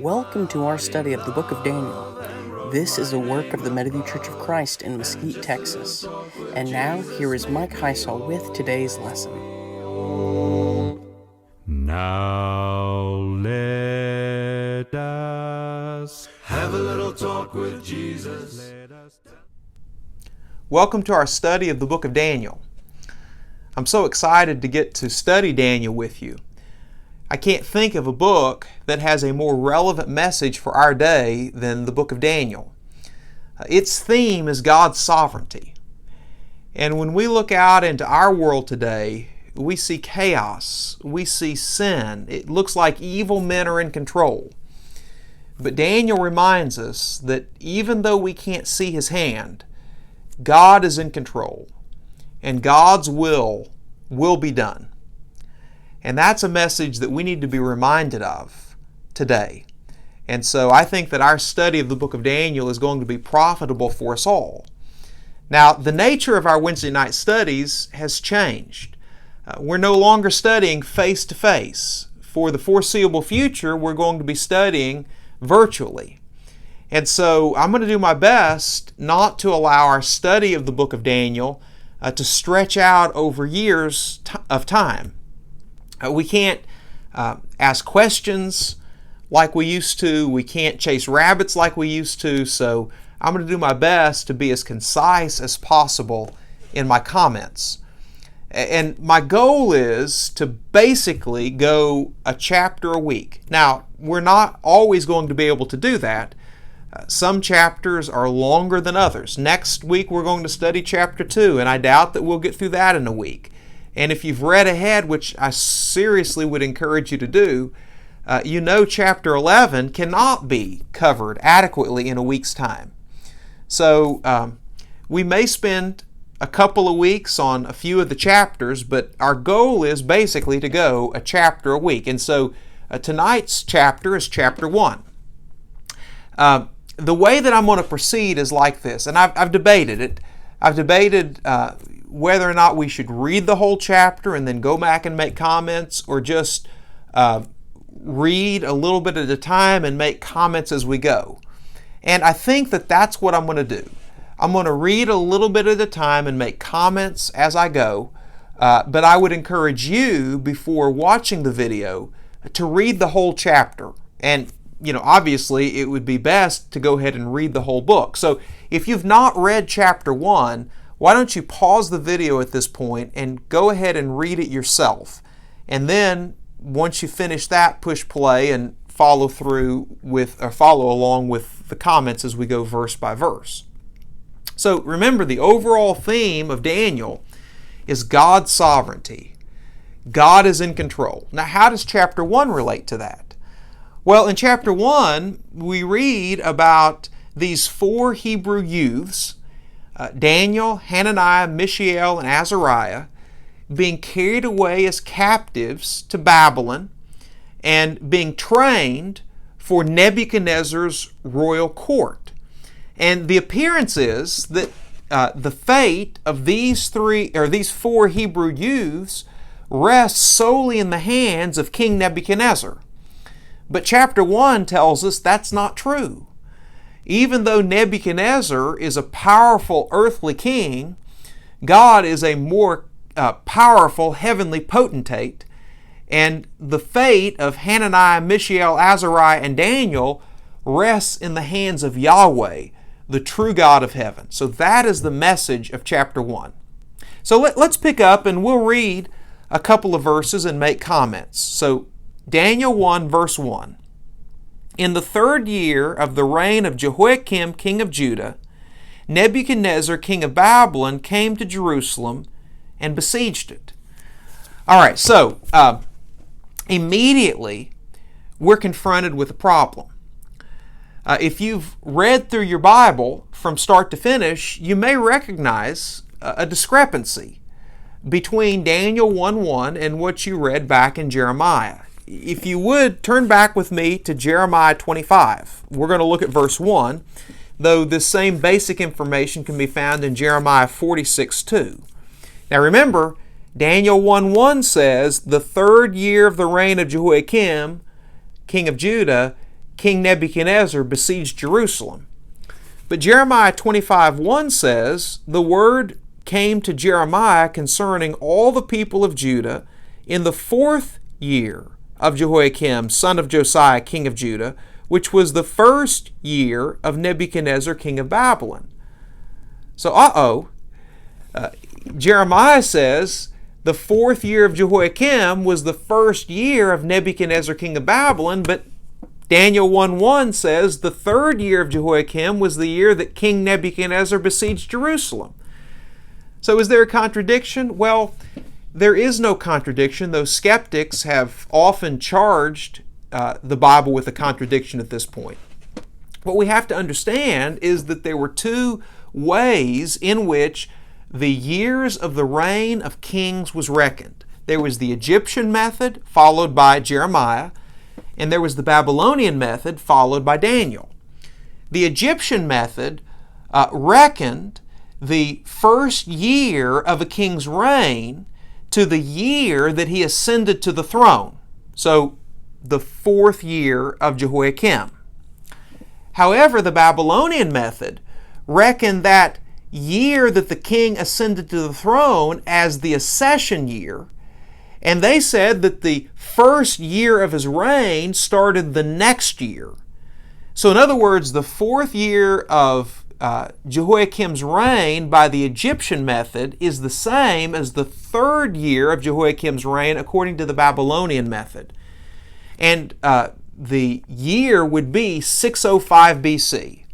Welcome to our study of the book of Daniel. This is a work of the Medallion Church of Christ in Mesquite, Texas. And now, here is Mike Heisel with today's lesson. Now let us have a little talk with Jesus. Welcome to our study of the book of Daniel. I'm so excited to get to study Daniel with you. I can't think of a book that has a more relevant message for our day than the book of Daniel. Its theme is God's sovereignty. And when we look out into our world today, we see chaos, we see sin. It looks like evil men are in control. But Daniel reminds us that even though we can't see His hand, God is in control, and God's will be done. And that's a message that we need to be reminded of today. And so I think that our study of the book of Daniel is going to be profitable for us all. Now, the nature of our Wednesday night studies has changed. We're no longer studying face to face. For the foreseeable future, we're going to be studying virtually. And so I'm going to do my best not to allow our study of the book of Daniel to stretch out over years of time. We can't ask questions like we used to. We can't chase rabbits like we used to. So I'm going to do my best to be as concise as possible in my comments. And my goal is to basically go a chapter a week. Now, we're not always going to be able to do that. Some chapters are longer than others. Next week we're going to study chapter 2, and I doubt that we'll get through that in a week. And if you've read ahead, which I seriously would encourage you to do, you know chapter 11 cannot be covered adequately in a week's time. So we may spend a couple of weeks on a few of the chapters, but our goal is basically to go a chapter a week. And so tonight's chapter is chapter 1. The way that I'm going to proceed is like this, and I've debated it. I've debated whether or not we should read the whole chapter and then go back and make comments, or just read a little bit at a time and make comments as we go. And I think that that's what I'm going to do. I'm going to read a little bit at a time and make comments as I go, but I would encourage you, before watching the video, to read the whole chapter. And obviously it would be best to go ahead and read the whole book. So if you've not read chapter 1, why don't you pause the video at this point and go ahead and read it yourself. And then once you finish that, push play and follow along with the comments as we go verse by verse. So remember, the overall theme of Daniel is God's sovereignty. God is in control. Now, how does chapter 1 relate to that? Well, in chapter 1, we read about these 4 Hebrew youths, Daniel, Hananiah, Mishael, and Azariah, being carried away as captives to Babylon and being trained for Nebuchadnezzar's royal court. And the appearance is that the fate of these 4 Hebrew youths rests solely in the hands of King Nebuchadnezzar. But chapter 1 tells us that's not true. Even though Nebuchadnezzar is a powerful earthly king, God is a more powerful heavenly potentate, and the fate of Hananiah, Mishael, Azariah, and Daniel rests in the hands of Yahweh, the true God of heaven. So that is the message of chapter 1. So let's pick up and we'll read a couple of verses and make comments. So Daniel 1 verse 1. In the 3rd year of the reign of Jehoiakim, king of Judah, Nebuchadnezzar, king of Babylon, came to Jerusalem and besieged it. All right, so immediately we're confronted with a problem. If you've read through your Bible from start to finish, you may recognize a discrepancy between Daniel 1:1 and what you read back in Jeremiah. If you would, turn back with me to Jeremiah 25. We're going to look at verse 1, though this same basic information can be found in Jeremiah 46:2. Now remember, Daniel 1:1 says, the 3rd year of the reign of Jehoiakim, king of Judah, King Nebuchadnezzar besieged Jerusalem. But Jeremiah 25:1 says, the word came to Jeremiah concerning all the people of Judah in the 4th year of Jehoiakim, son of Josiah, king of Judah, which was the 1st year of Nebuchadnezzar, king of Babylon. So, Jeremiah says the 4th year of Jehoiakim was the 1st year of Nebuchadnezzar, king of Babylon, but Daniel 1:1 says the 3rd year of Jehoiakim was the year that King Nebuchadnezzar besieged Jerusalem. So is there a contradiction? Well, there is no contradiction, though skeptics have often charged the Bible with a contradiction at this point. What we have to understand is that there were two ways in which the years of the reign of kings was reckoned. There was the Egyptian method, followed by Jeremiah, and there was the Babylonian method, followed by Daniel. The Egyptian method reckoned the 1st year of a king's reign to the year that he ascended to the throne. So, the 4th year of Jehoiakim. However, the Babylonian method reckoned that year that the king ascended to the throne as the accession year, and they said that the 1st year of his reign started the next year. So in other words, the 4th year of Jehoiakim's reign by the Egyptian method is the same as the 3rd year of Jehoiakim's reign according to the Babylonian method. And the year would be 605 BC.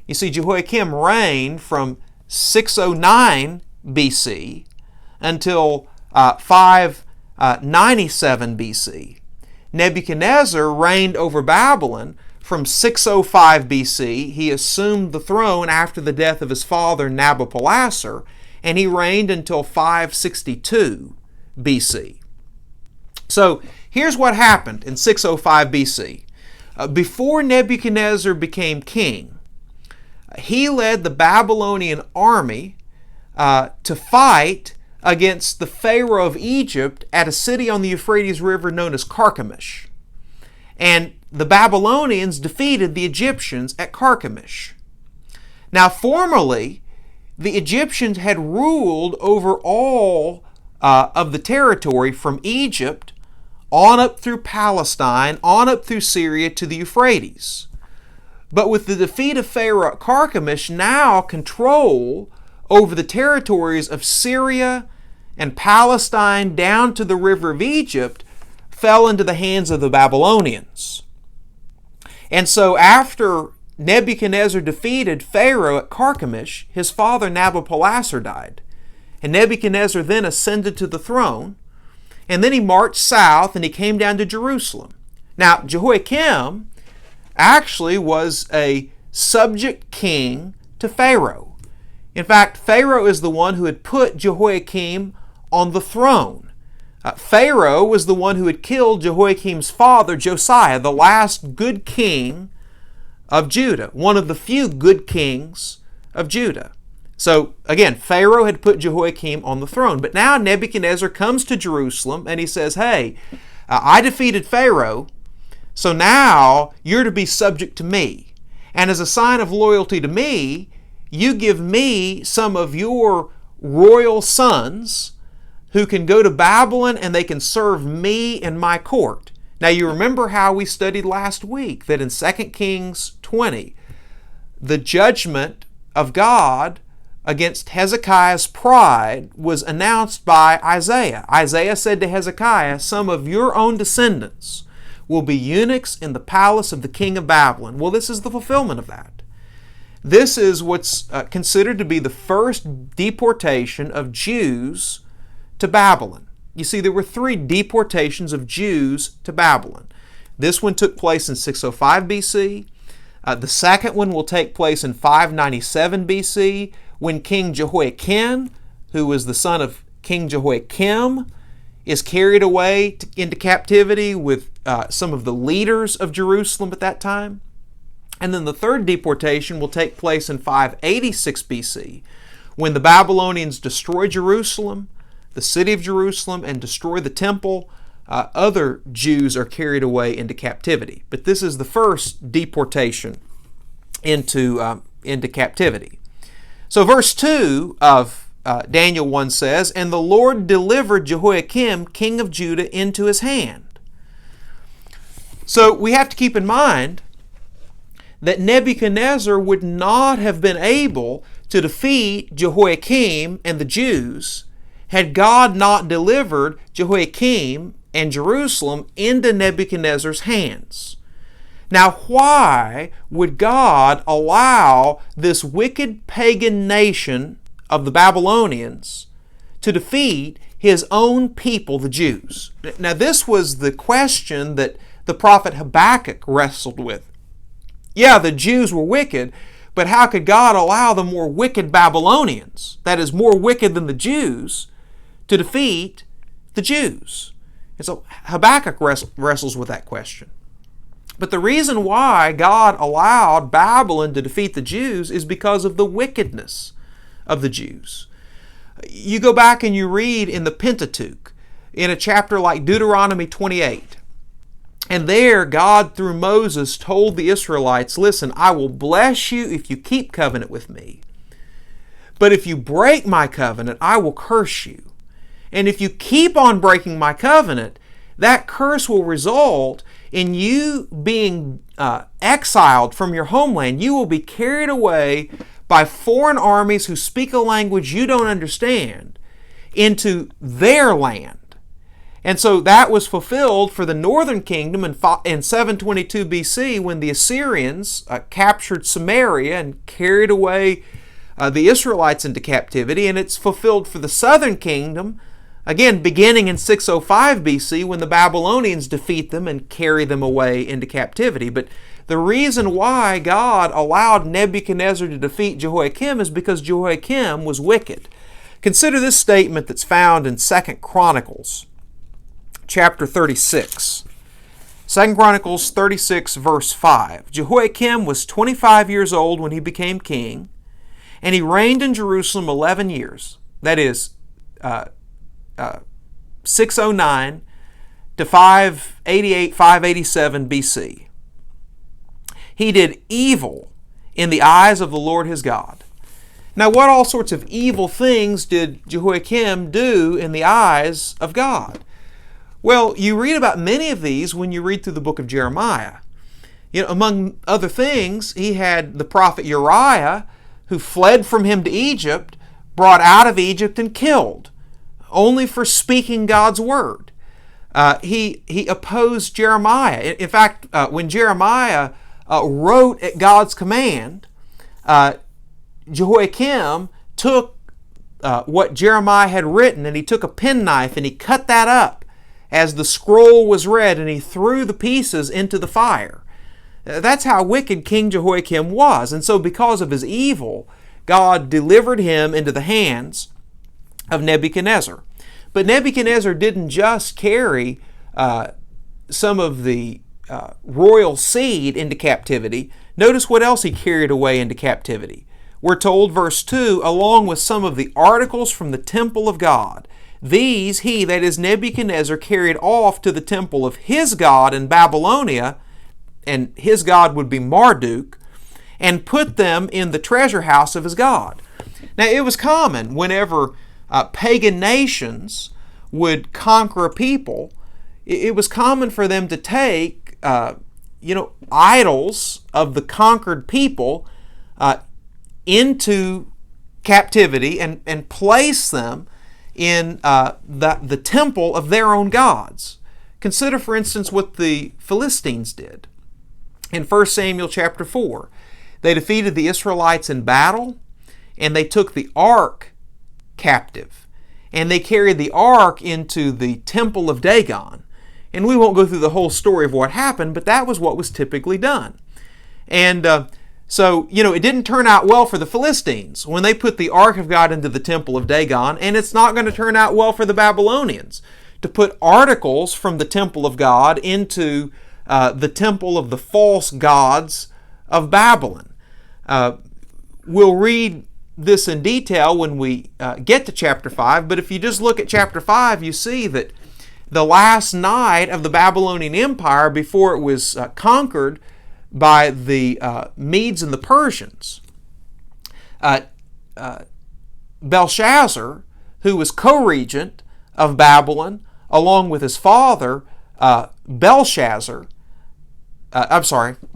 You see, Jehoiakim reigned from 609 BC until 597 BC. Nebuchadnezzar reigned over Babylon from 605 BC. He assumed the throne after the death of his father Nabopolassar, and he reigned until 562 BC. So here's what happened in 605 BC. Before Nebuchadnezzar became king, he led the Babylonian army to fight against the Pharaoh of Egypt at a city on the Euphrates River known as Carchemish. And the Babylonians defeated the Egyptians at Carchemish. Now, formerly, the Egyptians had ruled over all of the territory from Egypt on up through Palestine, on up through Syria to the Euphrates. But with the defeat of Pharaoh at Carchemish, now control over the territories of Syria and Palestine down to the river of Egypt fell into the hands of the Babylonians. And so after Nebuchadnezzar defeated Pharaoh at Carchemish, his father Nabopolassar died. And Nebuchadnezzar then ascended to the throne, and then he marched south and he came down to Jerusalem. Now, Jehoiakim actually was a subject king to Pharaoh. In fact, Pharaoh is the one who had put Jehoiakim on the throne. Pharaoh was the one who had killed Jehoiakim's father, Josiah, the last good king of Judah, one of the few good kings of Judah. So again, Pharaoh had put Jehoiakim on the throne. But now Nebuchadnezzar comes to Jerusalem and he says, hey, I defeated Pharaoh, so now you're to be subject to me. And as a sign of loyalty to me, you give me some of your royal sons who can go to Babylon and they can serve me in my court. Now you remember how we studied last week that in 2 Kings 20, the judgment of God against Hezekiah's pride was announced by Isaiah. Isaiah said to Hezekiah, some of your own descendants will be eunuchs in the palace of the king of Babylon. Well, this is the fulfillment of that. This is what's considered to be the first deportation of Jews to Babylon. You see, there were 3 deportations of Jews to Babylon. This one took place in 605 BC. The second one will take place in 597 BC when King Jehoiakim, who was the son of King Jehoiakim, is carried away into captivity with some of the leaders of Jerusalem at that time. And then the third deportation will take place in 586 BC when the Babylonians destroy Jerusalem, the city of Jerusalem, and destroy the temple, other Jews are carried away into captivity. But this is the first deportation into captivity. So verse 2 of Daniel 1 says, "And the Lord delivered Jehoiakim, king of Judah, into his hand." So we have to keep in mind that Nebuchadnezzar would not have been able to defeat Jehoiakim and the Jews had God not delivered Jehoiakim and Jerusalem into Nebuchadnezzar's hands. Now, why would God allow this wicked pagan nation of the Babylonians to defeat His own people, the Jews? Now, this was the question that the prophet Habakkuk wrestled with. Yeah, the Jews were wicked, but how could God allow the more wicked Babylonians, that is, more wicked than the Jews, to defeat the Jews? And so Habakkuk wrestles with that question. But the reason why God allowed Babylon to defeat the Jews is because of the wickedness of the Jews. You go back and you read in the Pentateuch, in a chapter like Deuteronomy 28, and there God, through Moses, told the Israelites, "Listen, I will bless you if you keep covenant with me. But if you break my covenant, I will curse you. And if you keep on breaking my covenant, that curse will result in you being exiled from your homeland. You will be carried away by foreign armies who speak a language you don't understand into their land." And so that was fulfilled for the northern kingdom in 722 BC when the Assyrians captured Samaria and carried away the Israelites into captivity. And it's fulfilled for the southern kingdom, again, beginning in 605 BC when the Babylonians defeat them and carry them away into captivity. But the reason why God allowed Nebuchadnezzar to defeat Jehoiakim is because Jehoiakim was wicked. Consider this statement that's found in 2 Chronicles chapter 36. 2 Chronicles 36 verse 5. "Jehoiakim was 25 years old when he became king, and he reigned in Jerusalem 11 years." That is 609 to 588, 587 BC. "He did evil in the eyes of the Lord his God." Now, what all sorts of evil things did Jehoiakim do in the eyes of God? Well, you read about many of these when you read through the book of Jeremiah. Among other things, he had the prophet Uriah, who fled from him to Egypt, brought out of Egypt and killed, only for speaking God's word. He opposed Jeremiah. In fact, when Jeremiah wrote at God's command, Jehoiakim took what Jeremiah had written, and he took a penknife and he cut that up as the scroll was read, and he threw the pieces into the fire. That's how wicked King Jehoiakim was. And so because of his evil, God delivered him into the hands of Nebuchadnezzar. But Nebuchadnezzar didn't just carry some of the royal seed into captivity. Notice what else he carried away into captivity. We're told, verse 2, "Along with some of the articles from the temple of God. These he," that is Nebuchadnezzar, "carried off to the temple of his god in Babylonia," and his god would be Marduk, "and put them in the treasure house of his god." Now, it was common whenever pagan nations would conquer a people, it was common for them to take idols of the conquered people into captivity and place them in the temple of their own gods. Consider, for instance, what the Philistines did. In 1 Samuel chapter 4, they defeated the Israelites in battle, and they took the ark captive. And they carried the ark into the temple of Dagon. And we won't go through the whole story of what happened, but that was what was typically done. And so, it didn't turn out well for the Philistines when they put the Ark of God into the temple of Dagon, and it's not going to turn out well for the Babylonians to put articles from the temple of God into the temple of the false gods of Babylon. We'll read this in detail when we get to chapter 5, but if you just look at chapter 5, you see that the last night of the Babylonian Empire before it was conquered by the Medes and the Persians. Belshazzar, who was co-regent of Babylon, along with his father,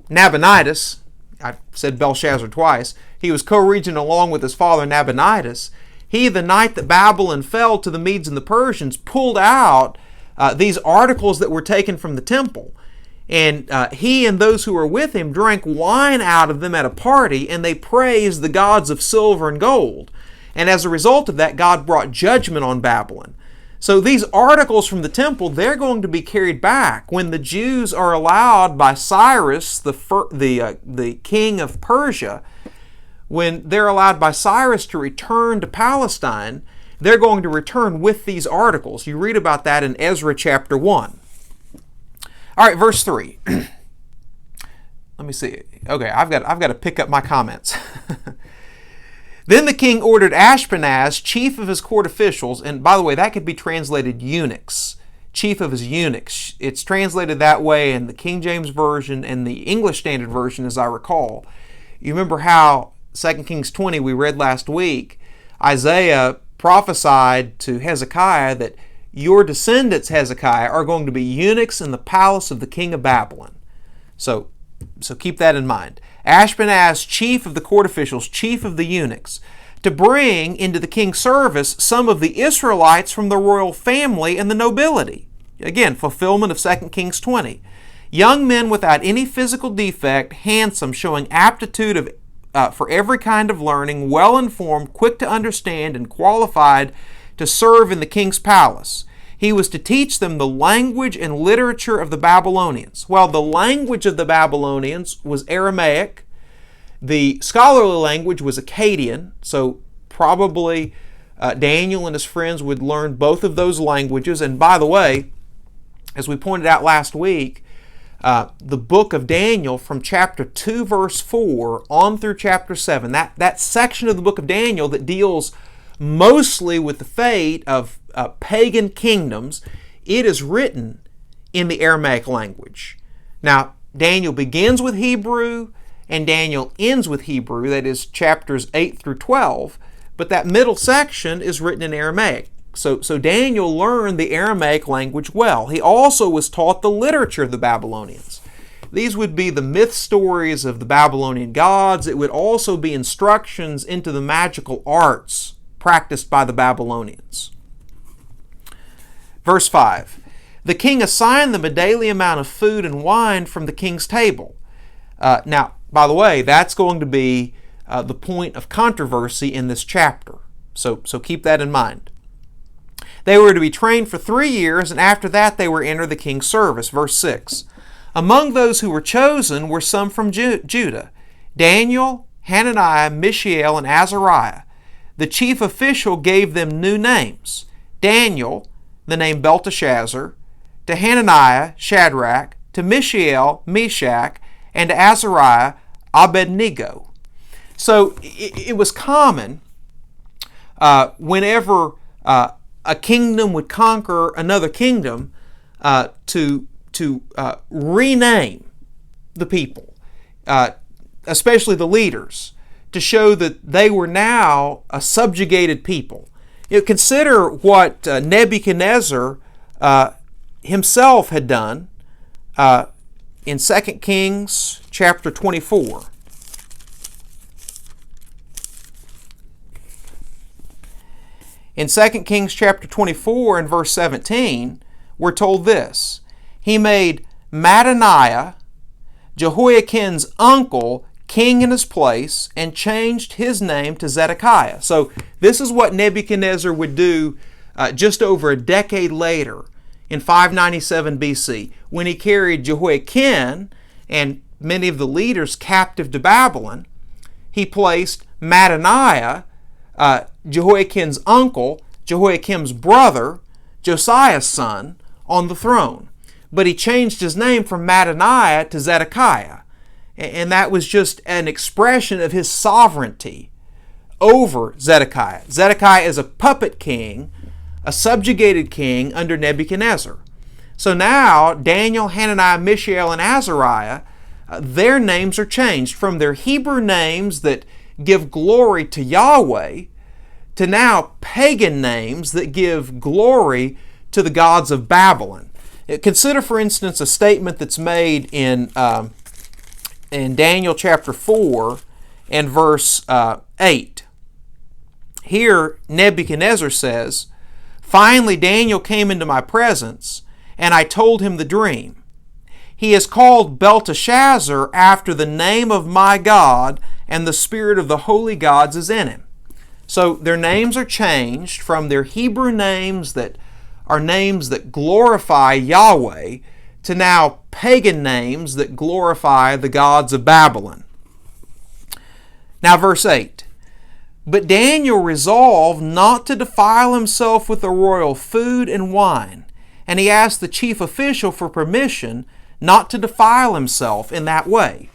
Nabonidus. I said Belshazzar twice. He was co-regent along with his father, Nabonidus. He, the night that Babylon fell to the Medes and the Persians, pulled out these articles that were taken from the temple. And he and those who were with him drank wine out of them at a party, and they praised the gods of silver and gold. And as a result of that, God brought judgment on Babylon. So these articles from the temple, they're going to be carried back when the Jews are allowed by Cyrus, the king of Persia. When they're allowed by Cyrus to return to Palestine, they're going to return with these articles. You read about that in Ezra chapter 1. All right, verse 3. Let me see. Okay, I've got to pick up my comments. Then the king ordered Ashpenaz, chief of his court officials, and by the way, that could be translated eunuchs, chief of his eunuchs. It's translated that way in the King James Version and the English Standard Version, as I recall. You remember how 2 Kings 20 we read last week, Isaiah prophesied to Hezekiah that your descendants, Hezekiah, are going to be eunuchs in the palace of the king of Babylon. So keep that in mind. Ashpenaz, chief of the court officials, chief of the eunuchs, to bring into the king's service some of the Israelites from the royal family and the nobility. Again, fulfillment of 2 Kings 20. Young men without any physical defect, handsome, showing aptitude for every kind of learning, well-informed, quick to understand, and qualified to serve in the king's palace. He was to teach them the language and literature of the Babylonians. Well, the language of the Babylonians was Aramaic. The scholarly language was Akkadian, so probably Daniel and his friends would learn both of those languages. And by the way, as we pointed out last week, the book of Daniel from chapter 2, verse 4 on through chapter 7, that section of the book of Daniel that deals mostly with the fate of pagan kingdoms, it is written in the Aramaic language. Now, Daniel begins with Hebrew and Daniel ends with Hebrew, that is chapters 8 through 12, but that middle section is written in Aramaic. So Daniel learned the Aramaic language well. He also was taught the literature of the Babylonians. These would be the myth stories of the Babylonian gods. It would also be instructions into the magical arts practiced by the Babylonians. Verse 5. The king assigned them a daily amount of food and wine from the king's table. Now, by the way, that's going to be the point of controversy in this chapter. So keep that in mind. They were to be trained for 3 years, and after that they were to enter the king's service. Verse 6. Among those who were chosen were some from Judah: Daniel, Hananiah, Mishael, and Azariah. The chief official gave them new names. Daniel, the name Belteshazzar; to Hananiah, Shadrach; to Mishael, Meshach; and to Azariah, Abednego. So it was common whenever a kingdom would conquer another kingdom to rename the people, especially the leaders, to show that they were now a subjugated people. Consider what Nebuchadnezzar himself had done in 2 Kings chapter 24. In 2 Kings chapter 24 and verse 17, we're told this: He made Mattaniah, Jehoiachin's uncle, king in his place, and changed his name to Zedekiah. So this is what Nebuchadnezzar would do just over a decade later, in 597 BC, when he carried Jehoiachin and many of the leaders captive to Babylon. He placed Mattaniah, Jehoiachin's uncle, Jehoiakim's brother, Josiah's son, on the throne. But he changed his name from Mattaniah to Zedekiah. And that was just an expression of his sovereignty over Zedekiah. Zedekiah is a puppet king, a subjugated king under Nebuchadnezzar. So now Daniel, Hananiah, Mishael, and Azariah, their names are changed from their Hebrew names that give glory to Yahweh to now pagan names that give glory to the gods of Babylon. Consider, for instance, a statement that's made in Daniel chapter 4 and verse 8. Here, Nebuchadnezzar says, "Finally Daniel came into my presence, and I told him the dream. He is called Belteshazzar after the name of my God, and the spirit of the holy gods is in him." So their names are changed from their Hebrew names that are names that glorify Yahweh to now pagan names that glorify the gods of Babylon. Now verse 8. "But Daniel resolved not to defile himself with the royal food and wine, and he asked the chief official for permission not to defile himself in that way."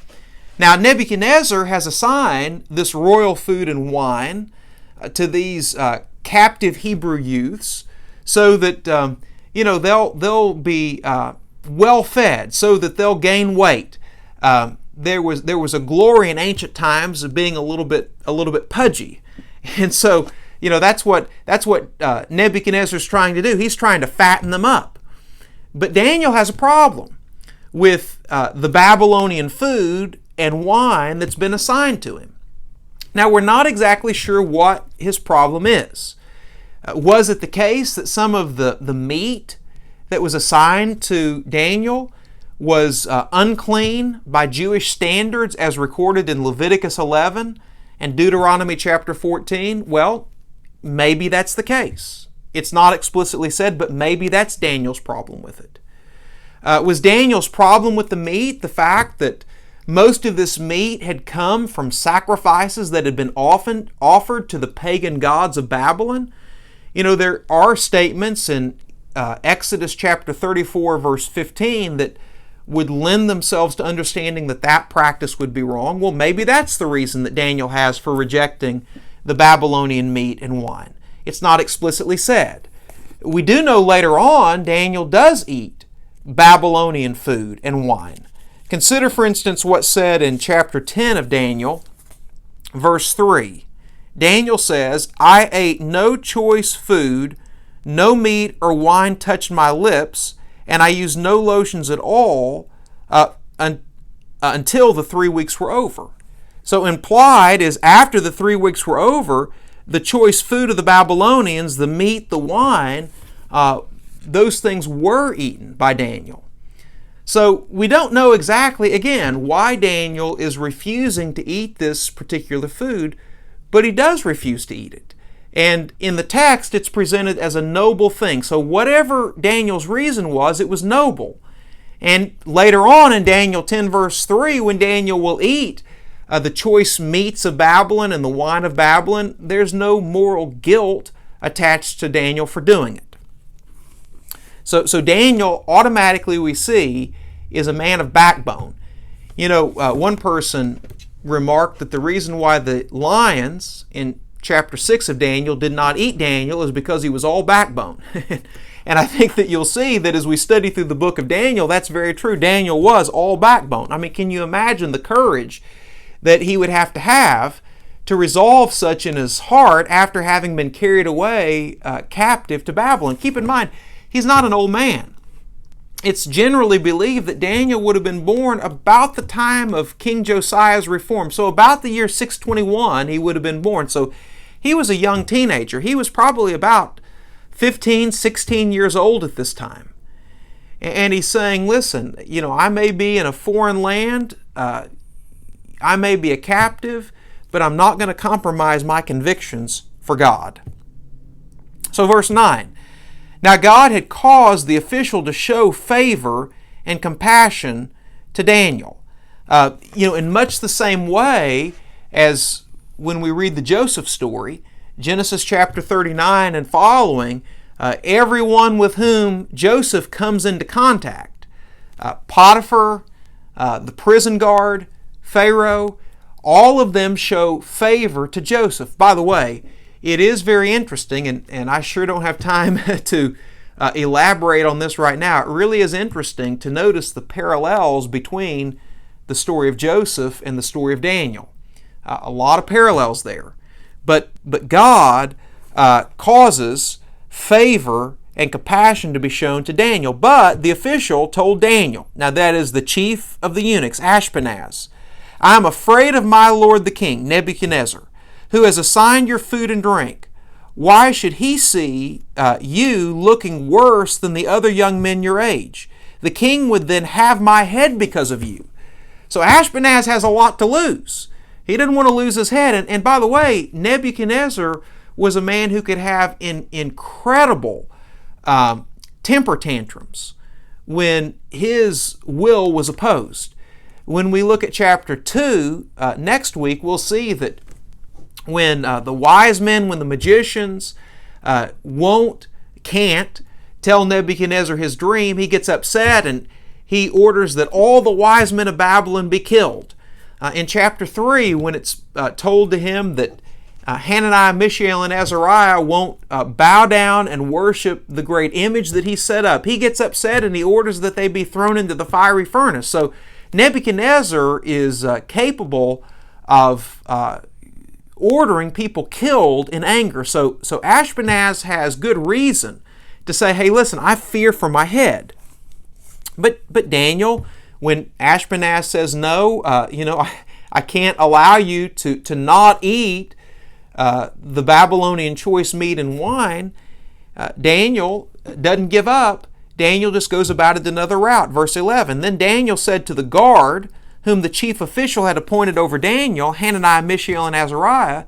Now Nebuchadnezzar has assigned this royal food and wine to these captive Hebrew youths so that they'll be well fed, so that they'll gain weight. There was a glory in ancient times of being a little bit pudgy, and so that's what Nebuchadnezzar's trying to do. He's trying to fatten them up. But Daniel has a problem with the Babylonian food and wine that's been assigned to him. Now we're not exactly sure what his problem is. Was it the case that some of the meat that was assigned to Daniel was unclean by Jewish standards as recorded in Leviticus 11 and Deuteronomy chapter 14? Well, maybe that's the case. It's not explicitly said, but maybe that's Daniel's problem with it. Was Daniel's problem with the meat the fact that most of this meat had come from sacrifices that had been often offered to the pagan gods of Babylon? There are statements in Exodus chapter 34 verse 15 that would lend themselves to understanding that practice would be wrong. Well, maybe that's the reason that Daniel has for rejecting the Babylonian meat and wine. It's not explicitly said. We do know later on Daniel does eat Babylonian food and wine. Consider, for instance, what's said in chapter 10 of Daniel, verse 3. Daniel says, "I ate no choice food, no meat or wine touched my lips, and I used no lotions at all until the 3 weeks were over." So implied is after the 3 weeks were over, the choice food of the Babylonians, the meat, the wine, those things were eaten by Daniel. So we don't know exactly, again, why Daniel is refusing to eat this particular food, but he does refuse to eat it. And in the text, it's presented as a noble thing. So whatever Daniel's reason was, it was noble. And later on in Daniel 10 verse 3, when Daniel will eat the choice meats of Babylon and the wine of Babylon, there's no moral guilt attached to Daniel for doing it. So Daniel, automatically we see, is a man of backbone. One person remarked that the reason why the lions in chapter 6 of Daniel did not eat Daniel is because he was all backbone. And I think that you'll see that as we study through the book of Daniel, that's very true. Daniel was all backbone. I mean, can you imagine the courage that he would have to resolve such in his heart after having been carried away captive to Babylon? Keep in mind, he's not an old man. It's generally believed that Daniel would have been born about the time of King Josiah's reform. So about the year 621, he would have been born. So he was a young teenager. He was probably about 15, 16 years old at this time. And he's saying, listen, I may be in a foreign land, I may be a captive, but I'm not going to compromise my convictions for God. So verse 9. Now God had caused the official to show favor and compassion to Daniel. In much the same way as when we read the Joseph story, Genesis chapter 39 and following, everyone with whom Joseph comes into contact, Potiphar, the prison guard, Pharaoh, all of them show favor to Joseph. By the way, it is very interesting, and I sure don't have time to elaborate on this right now. It really is interesting to notice the parallels between the story of Joseph and the story of Daniel. A lot of parallels there. But God causes favor and compassion to be shown to Daniel. But the official told Daniel, now that is the chief of the eunuchs, Ashpenaz, I am afraid of my lord the king, Nebuchadnezzar, who has assigned your food and drink. Why should he see you looking worse than the other young men your age? The king would then have my head because of you. So Ashpenaz has a lot to lose. He didn't want to lose his head. And by the way, Nebuchadnezzar was a man who could have incredible temper tantrums when his will was opposed. When we look at chapter 2 next week, we'll see that when the wise men, when the magicians can't tell Nebuchadnezzar his dream, he gets upset and he orders that all the wise men of Babylon be killed. In chapter 3, when it's told to him that Hananiah, Mishael, and Azariah won't bow down and worship the great image that he set up, he gets upset and he orders that they be thrown into the fiery furnace. So Nebuchadnezzar is capable of ordering people killed in anger. So Ashpenaz has good reason to say, hey, listen, I fear for my head. But Daniel, when Ashpenaz says, no, I can't allow you to not eat the Babylonian choice meat and wine, Daniel doesn't give up. Daniel just goes about it another route. Verse 11, then Daniel said to the guard, whom the chief official had appointed over Daniel, Hananiah, Mishael, and Azariah,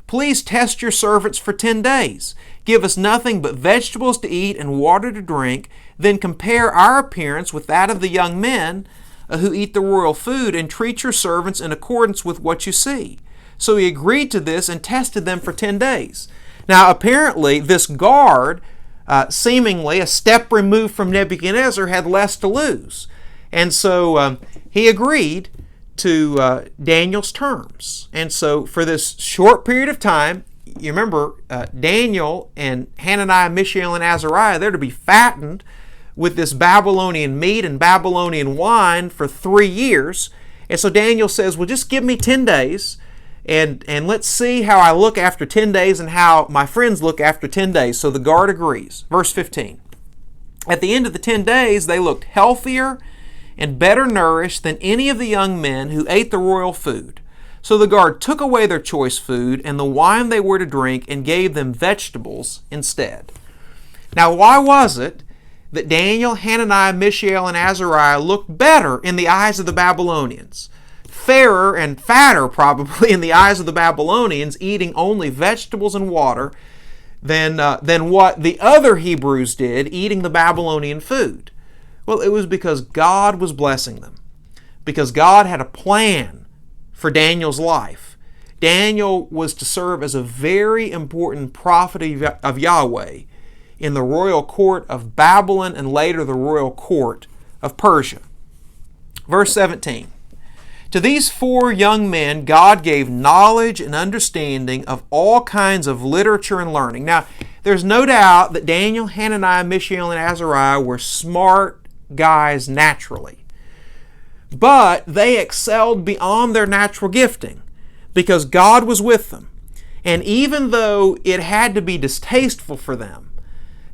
please test your servants for 10 days. Give us nothing but vegetables to eat and water to drink, then compare our appearance with that of the young men who eat the royal food, and treat your servants in accordance with what you see. So he agreed to this and tested them for 10 days. Now apparently this guard, seemingly a step removed from Nebuchadnezzar, had less to lose. And so he agreed to Daniel's terms. And so for this short period of time, you remember Daniel and Hananiah, Mishael, and Azariah, they're to be fattened with this Babylonian meat and Babylonian wine for 3 years. And so Daniel says, well, just give me 10 days and let's see how I look after 10 days and how my friends look after 10 days. So the guard agrees. Verse 15. At the end of the 10 days, they looked healthier and better nourished than any of the young men who ate the royal food. So the guard took away their choice food and the wine they were to drink and gave them vegetables instead. Now, why was it that Daniel, Hananiah, Mishael, and Azariah looked better in the eyes of the Babylonians? Fairer and fatter, probably, in the eyes of the Babylonians, eating only vegetables and water, than what the other Hebrews did, eating the Babylonian food. Well, it was because God was blessing them. Because God had a plan for Daniel's life. Daniel was to serve as a very important prophet of Yahweh in the royal court of Babylon and later the royal court of Persia. Verse 17. To these 4 young men, God gave knowledge and understanding of all kinds of literature and learning. Now, there's no doubt that Daniel, Hananiah, Mishael, and Azariah were smart guys naturally. But they excelled beyond their natural gifting because God was with them. And even though it had to be distasteful for them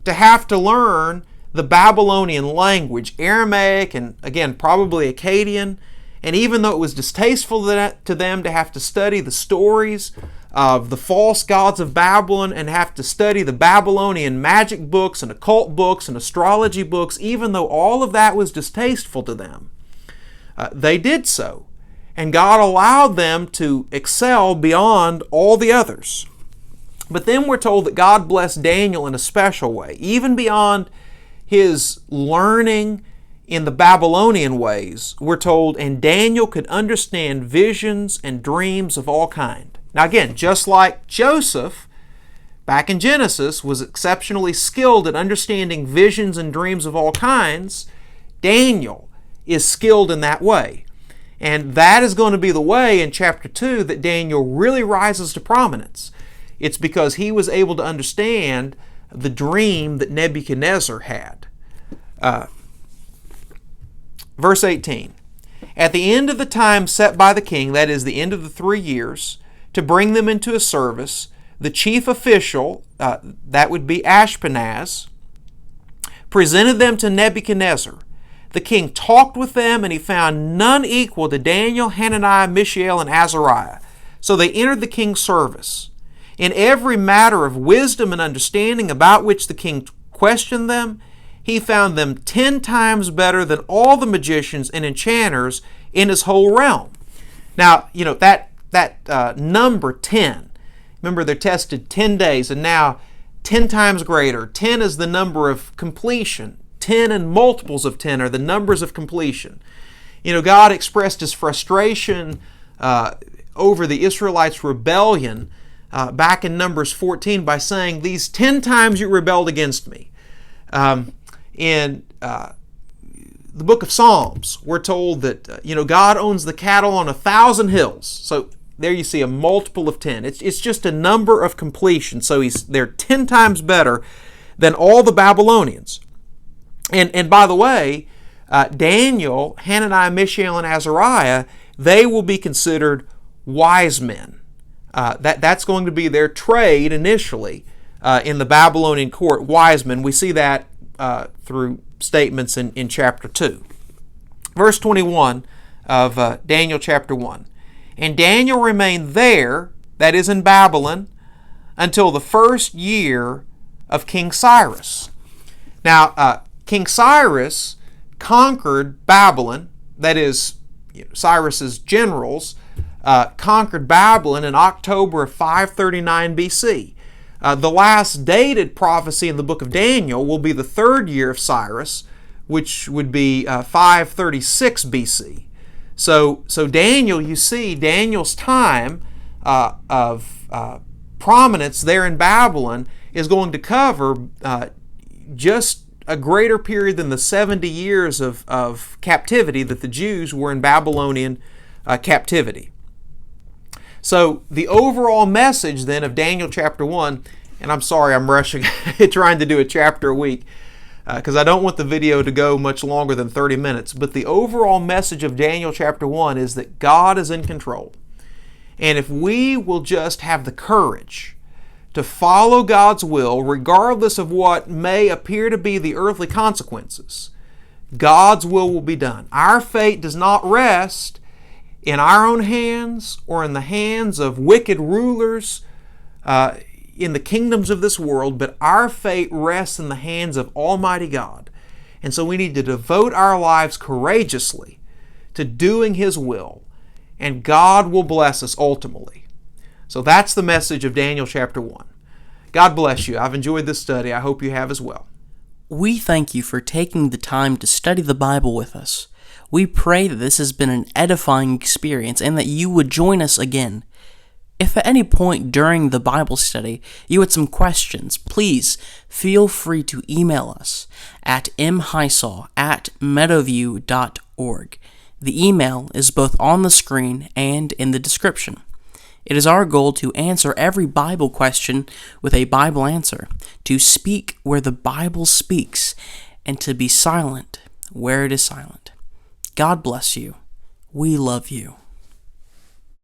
to have to learn the Babylonian language, Aramaic, and again, probably Akkadian, and even though it was distasteful to them to have to study the stories of the false gods of Babylon and have to study the Babylonian magic books and occult books and astrology books, even though all of that was distasteful to them, they did so. And God allowed them to excel beyond all the others. But then we're told that God blessed Daniel in a special way, even beyond his learning in the Babylonian ways. We're told, and Daniel could understand visions and dreams of all kind. Now again, just like Joseph, back in Genesis, was exceptionally skilled at understanding visions and dreams of all kinds, Daniel is skilled in that way. And that is going to be the way in chapter 2 that Daniel really rises to prominence. It's because he was able to understand the dream that Nebuchadnezzar had. Verse 18. At the end of the time set by the king, that is, the end of the 3 years, to bring them into a service, the chief official, that would be Ashpenaz, presented them to Nebuchadnezzar. The king talked with them, and he found none equal to Daniel, Hananiah, Mishael, and Azariah. So they entered the king's service. In every matter of wisdom and understanding about which the king questioned them, he found them 10 times better than all the magicians and enchanters in his whole realm. Now, that number 10, remember they're tested 10 days, and now 10 times greater. 10 is the number of completion. 10 and multiples of 10 are the numbers of completion. God expressed His frustration over the Israelites' rebellion back in Numbers 14 by saying, "These 10 times you rebelled against me." In the book of Psalms, we're told that God owns the cattle on 1,000 hills. So there you see a multiple of 10. It's just a number of completion. So they're 10 times better than all the Babylonians. And by the way, Daniel, Hananiah, Mishael, and Azariah, they will be considered wise men. That's going to be their trade initially in the Babylonian court, wise men. We see that through statements in chapter 2. Verse 21 of Daniel chapter 1. And Daniel remained there, that is in Babylon, until the first year of King Cyrus. Now, King Cyrus conquered Babylon, that is, Cyrus's generals conquered Babylon in October of 539 BC. The last dated prophecy in the book of Daniel will be the 3rd year of Cyrus, which would be 536 BC. So Daniel, you see, Daniel's time of prominence there in Babylon is going to cover just a greater period than the 70 years of captivity that the Jews were in Babylonian captivity. So the overall message then of Daniel chapter 1, and I'm sorry I'm rushing, trying to do a chapter a week, because I don't want the video to go much longer than 30 minutes, but the overall message of Daniel chapter 1 is that God is in control. And if we will just have the courage to follow God's will, regardless of what may appear to be the earthly consequences, God's will be done. Our fate does not rest in our own hands or in the hands of wicked rulers in the kingdoms of this world, but our fate rests in the hands of Almighty God. And so we need to devote our lives courageously to doing His will, and God will bless us ultimately. So that's the message of Daniel chapter 1. God bless you. I've enjoyed this study. I hope you have as well. We thank you for taking the time to study the Bible with us. We pray that this has been an edifying experience and that you would join us again. If at any point during the Bible study you had some questions, please feel free to email us at mheisel@meadowview.org. The email is both on the screen and in the description. It is our goal to answer every Bible question with a Bible answer, to speak where the Bible speaks, and to be silent where it is silent. God bless you. We love you.